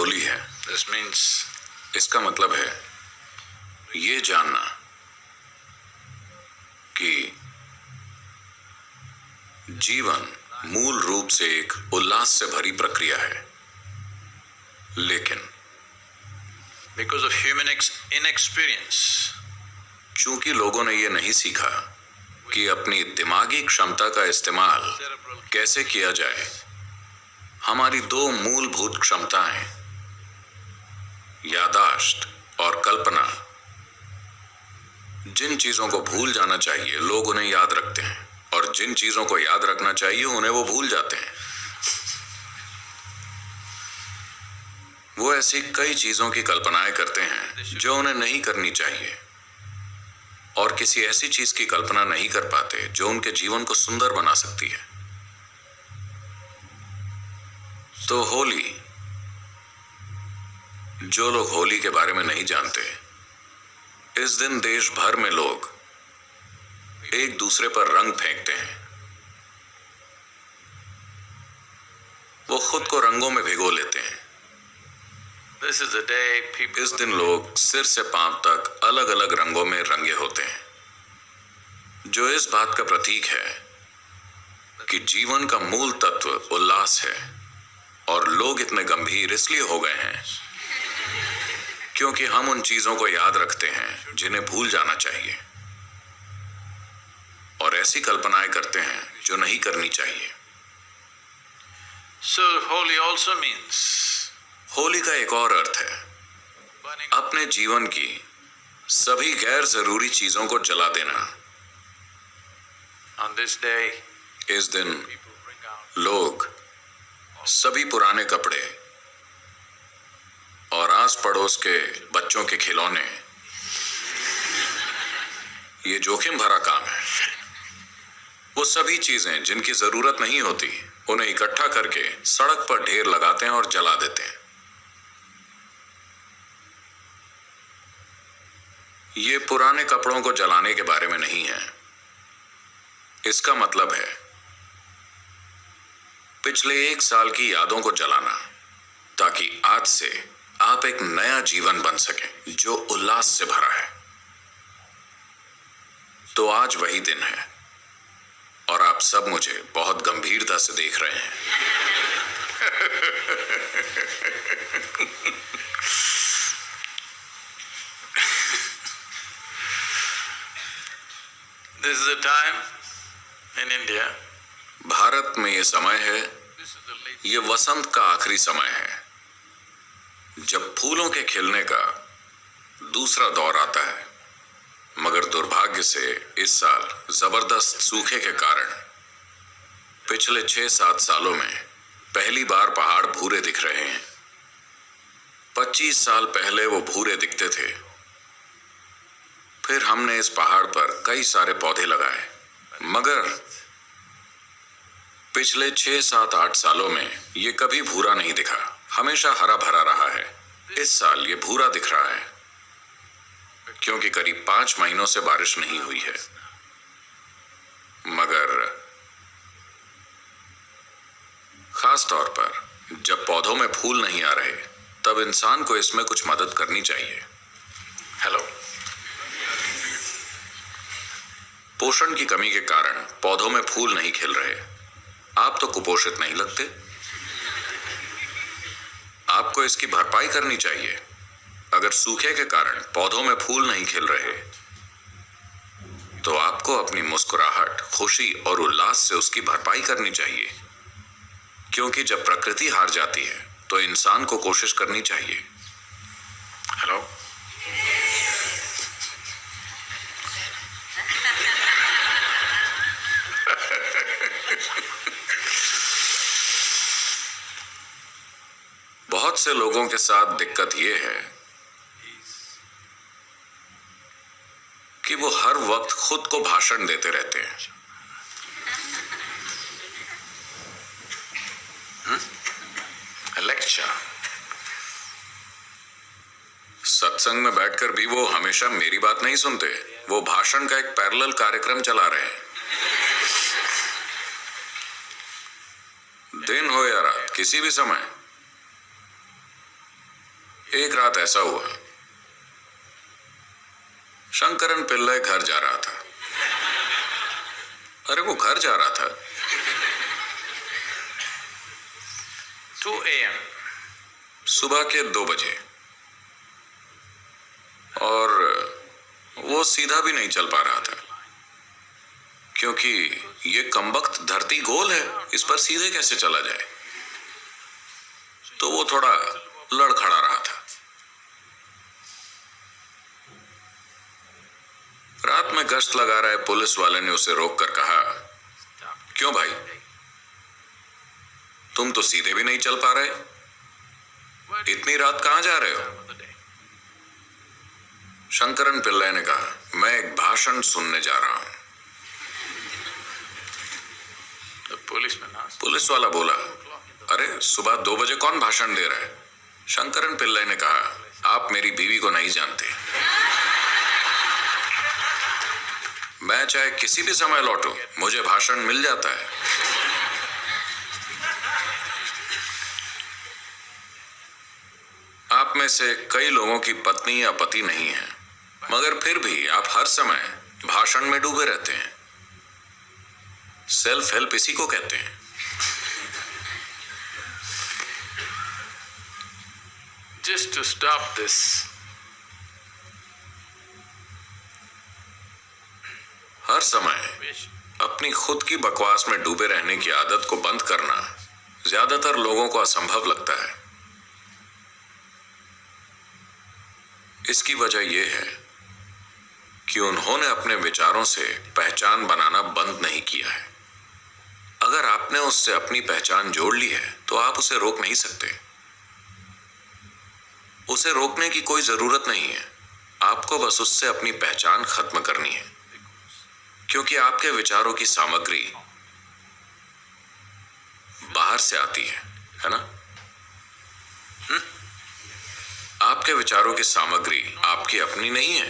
होली है। This means, इसका मतलब है ये जानना कि जीवन मूल रूप से एक उल्लास से भरी प्रक्रिया है, लेकिन because of human inexperience, चूंकि लोगों ने ये नहीं सीखा कि अपनी दिमागी क्षमता का इस्तेमाल कैसे किया जाए, हमारी दो मूलभूत क्षमताएं, याददाश्त और कल्पना, जिन चीजों को भूल जाना चाहिए लोग उन्हें याद रखते हैं, और जिन चीजों को याद रखना चाहिए उन्हें वो भूल जाते हैं। वो ऐसी कई चीजों की कल्पनाएं करते हैं जो उन्हें नहीं करनी चाहिए, और किसी ऐसी चीज की कल्पना नहीं कर पाते जो उनके जीवन को सुंदर बना सकती है। तो होली, जो लोग होली के बारे में नहीं जानते, इस दिन देश भर में लोग एक दूसरे पर रंग फेंकते हैं। वो खुद को रंगों में भिगो लेते हैं। this is the day people इस दिन लोग सिर से पांव तक अलग अलग रंगों में रंगे होते हैं, जो इस बात का प्रतीक है कि जीवन का मूल तत्व उल्लास है। और लोग इतने गंभीर इसलिए हो गए हैं क्योंकि हम उन चीजों को याद रखते हैं जिन्हें भूल जाना चाहिए, और ऐसी कल्पनाएं करते हैं जो नहीं करनी चाहिए। So holy also means Holi का एक और अर्थ है burning अपने जीवन की सभी गैर जरूरी चीजों को जला देना। on this day. इस दिन People bring out लोग सभी पुराने कपड़े और आस पड़ोस के बच्चों के खिलौने, ये जोखिम भरा काम है। वो सभी चीजें जिनकी जरूरत नहीं होती उन्हें इकट्ठा करके सड़क पर ढेर लगाते हैं और जला देते हैं। ये पुराने कपड़ों को जलाने के बारे में नहीं है। इसका मतलब है पिछले एक साल की यादों को जलाना, ताकि आज से आप एक नया जीवन बन सकें जो उल्लास से भरा है। तो आज वही दिन है, और आप सब मुझे बहुत गंभीरता से देख रहे हैं। this is the time in India. Bharat में ये समय है, This is the late ये वसंत का आखिरी समय है, जब फूलों के खिलने का दूसरा दौर आता है। मगर दुर्भाग्य से इस साल जबरदस्त सूखे के कारण पिछले 6-7 सालों में पहली बार पहाड़ भूरे दिख रहे हैं। 25 साल पहले वो भूरे दिखते थे। फिर हमने इस पहाड़ पर कई सारे पौधे लगाए, मगर पिछले 6-7-8 सालों में ये कभी भूरा नहीं दिखा, हमेशा हरा भरा रहा है। इस साल ये भूरा दिख रहा है क्योंकि करीब 5 महीनों से बारिश नहीं हुई है। मगर खास तौर पर जब पौधों में फूल नहीं आ रहे, तब इंसान को इसमें कुछ मदद करनी चाहिए। हेलो। पोषण की कमी के कारण पौधों में फूल नहीं खिल रहे। आप तो कुपोषित नहीं लगते। आपको इसकी भरपाई करनी चाहिए। अगर सूखे के कारण पौधों में फूल नहीं खिल रहे, तो आपको अपनी मुस्कुराहट, खुशी और उल्लास से उसकी भरपाई करनी चाहिए। क्योंकि जब प्रकृति हार जाती है तो इंसान को कोशिश करनी चाहिए। हेलो। बहुत से लोगों के साथ दिक्कत यह है कि वो हर वक्त खुद को भाषण देते रहते हैं। लेक्चर। सत्संग में बैठकर भी वो हमेशा मेरी बात नहीं सुनते, वो भाषण का एक पैरेलल कार्यक्रम चला रहे हैं। दिन हो या रात, किसी भी समय एक रात ऐसा हुआ, शंकरन पिल्लई घर जा रहा था। अरे वो घर जा रहा था। 2 a.m. सुबह के 2 बजे, और वो सीधा भी नहीं चल पा रहा था, क्योंकि ये कमबख्त धरती गोल है, इस पर सीधे कैसे चला जाए। तो वो थोड़ा लड़खड़ा रहा था। रात में गश्त लगा रहे पुलिस वाले ने उसे रोककर कहा, क्यों भाई, तुम तो सीधे भी नहीं चल पा रहे, इतनी रात कहां जा रहे हो? शंकरन पिल्लई ने कहा, मैं एक भाषण सुनने जा रहा हूं। The policeman asked, पुलिस वाला बोला, अरे सुबह 2 बजे कौन भाषण दे रहा है? शंकरन पिल्लई ने कहा, आप मेरी बीवी को नहीं जानते, मैं चाहे किसी भी समय लौटूं, मुझे भाषण मिल जाता है। आप में से कई लोगों की पत्नी या पति नहीं है, मगर फिर भी आप हर समय भाषण में डूबे रहते हैं। सेल्फ हेल्प इसी को कहते हैं। just to stop this, हर समय अपनी खुद की बकवास में डूबे रहने की आदत को बंद करना ज्यादातर लोगों को असंभव लगता है। इसकी वजह यह है कि उन्होंने अपने विचारों से पहचान बनाना बंद नहीं किया है। अगर आपने उससे अपनी पहचान जोड़ ली है तो आप उसे रोक नहीं सकते। उसे रोकने की कोई जरूरत नहीं है, आपको बस उससे अपनी पहचान खत्म करनी है, क्योंकि आपके विचारों की सामग्री बाहर से आती है ना? आपके विचारों की सामग्री आपकी अपनी नहीं है,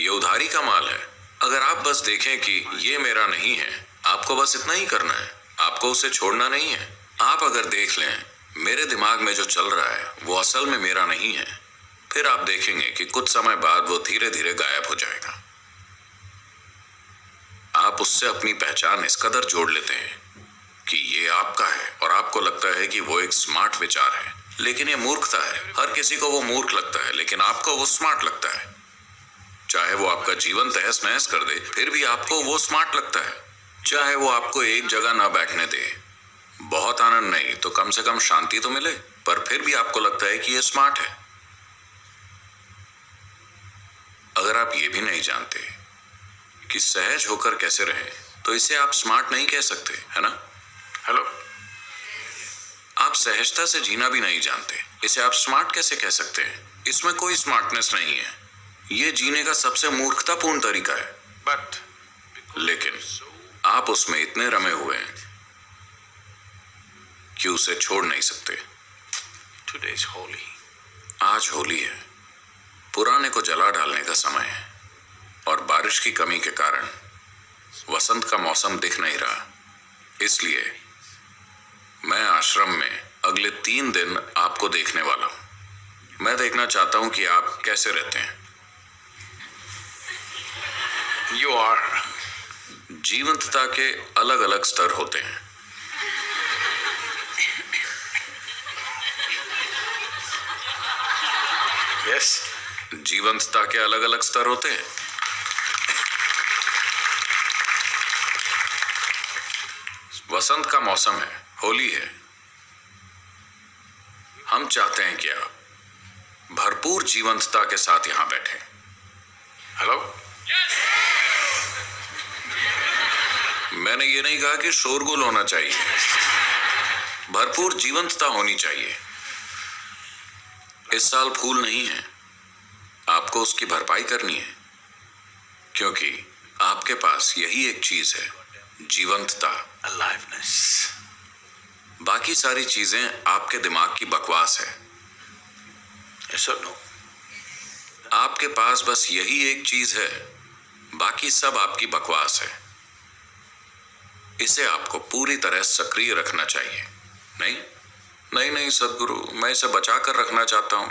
ये उधारी का माल है। अगर आप बस देखें कि ये मेरा नहीं है, आपको बस इतना ही करना है, आपको उसे छोड़ना नहीं है। आप अगर देख लें मेरे दिमाग में जो चल रहा है वो असल में मेरा नहीं है, फिर आप देखेंगे कि कुछ समय बाद वो धीरे धीरे गायब हो जाएगा। आप उससे अपनी पहचान इस कदर जोड़ लेते हैं कि ये आपका है और आपको लगता है कि वो एक स्मार्ट विचार है, लेकिन ये मूर्खता है। हर किसी को वो मूर्ख लगता है, लेकिन आपको वो स्मार्ट लगता है। चाहे वो आपका जीवन तहस नहस कर दे, फिर भी आपको वो स्मार्ट लगता है। चाहे वो आपको एक जगह ना बैठने दे, बहुत आनंद नहीं तो कम से कम शांति तो मिले, पर फिर भी आपको लगता है कि ये स्मार्ट है। अगर आप ये भी नहीं जानते कि सहज होकर कैसे रहें, तो इसे आप स्मार्ट नहीं कह सकते, है ना? hello, आप सहजता से जीना भी नहीं जानते, इसे आप स्मार्ट कैसे कह सकते हैं? इसमें कोई स्मार्टनेस नहीं है, ये जीने का सबसे मूर्खतापूर्ण तरीका है। but लेकिन आप उसमें इतने रमे हुए हैं कि उसे छोड़ नहीं सकते। today is holy. आज होली है, पुराने को जला डालने का समय है, और बारिश की कमी के कारण वसंत का मौसम दिख नहीं रहा। इसलिए मैं आश्रम में अगले 3 दिन आपको देखने वाला हूं। मैं देखना चाहता हूं कि आप कैसे रहते हैं। You are. जीवंतता के अलग अलग स्तर होते हैं। Yes. जीवंतता के अलग अलग स्तर होते हैं। वसंत का मौसम है, होली है। हम चाहते हैं कि आप भरपूर जीवंतता के साथ यहां बैठे। Hello? मैंने ये नहीं कहा कि शोरगुल होना चाहिए, भरपूर जीवंतता होनी चाहिए। इस साल फूल नहीं है, आपको उसकी भरपाई करनी है, क्योंकि आपके पास यही एक चीज है, जीवंतता। Aliveness. बाकी सारी चीजें आपके दिमाग की बकवास है। Yes or no? आपके पास बस यही एक चीज है, बाकी सब आपकी बकवास है। इसे आपको पूरी तरह सक्रिय रखना चाहिए। नहीं नहीं नहीं सदगुरु, मैं इसे बचा कर रखना चाहता हूं।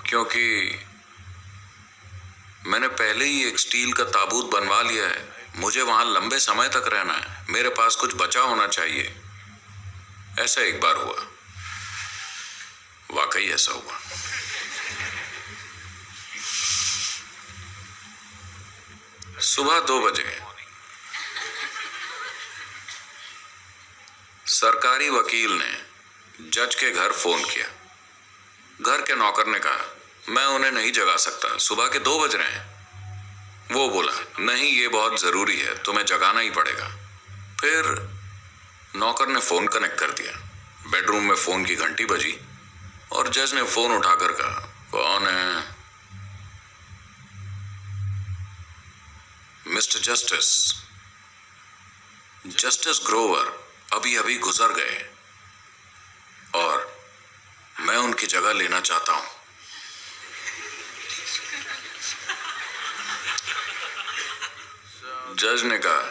क्योंकि मैंने पहले ही एक स्टील का ताबूत बनवा लिया है। मुझे वहां लंबे समय तक रहना है। मेरे पास कुछ बचा होना चाहिए। ऐसा एक बार हुआ, वाकई ऐसा हुआ। सुबह 2 बजे सरकारी वकील ने जज के घर फोन किया। घर के नौकर ने कहा, मैं उन्हें नहीं जगा सकता, सुबह के 2 बज रहे हैं। वो बोला, नहीं, ये बहुत जरूरी है, तुम्हें जगाना ही पड़ेगा। फिर नौकर ने फोन कनेक्ट कर दिया। बेडरूम में फोन की घंटी बजी और जज ने फोन उठाकर कहा, कौन है? मिस्टर जस्टिस ग्रोवर अभी अभी गुजर गए और मैं उनकी जगह लेना चाहता हूं। जज ने कहा,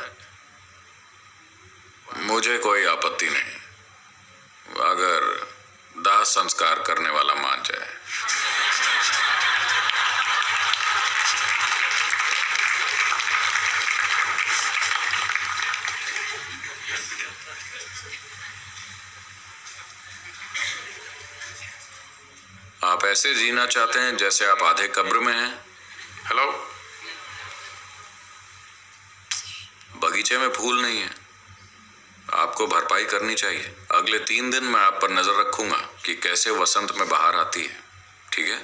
मुझे कोई आपत्ति नहीं, अगर दाह संस्कार करने वाला मान जाए। आप ऐसे जीना चाहते हैं जैसे आप आधे कब्र में हैं? हेलो? बगीचे में फूल नहीं है, आपको भरपाई करनी चाहिए। अगले 3 दिन मैं आप पर नजर रखूंगा कि कैसे वसंत में बाहर आती है, ठीक है?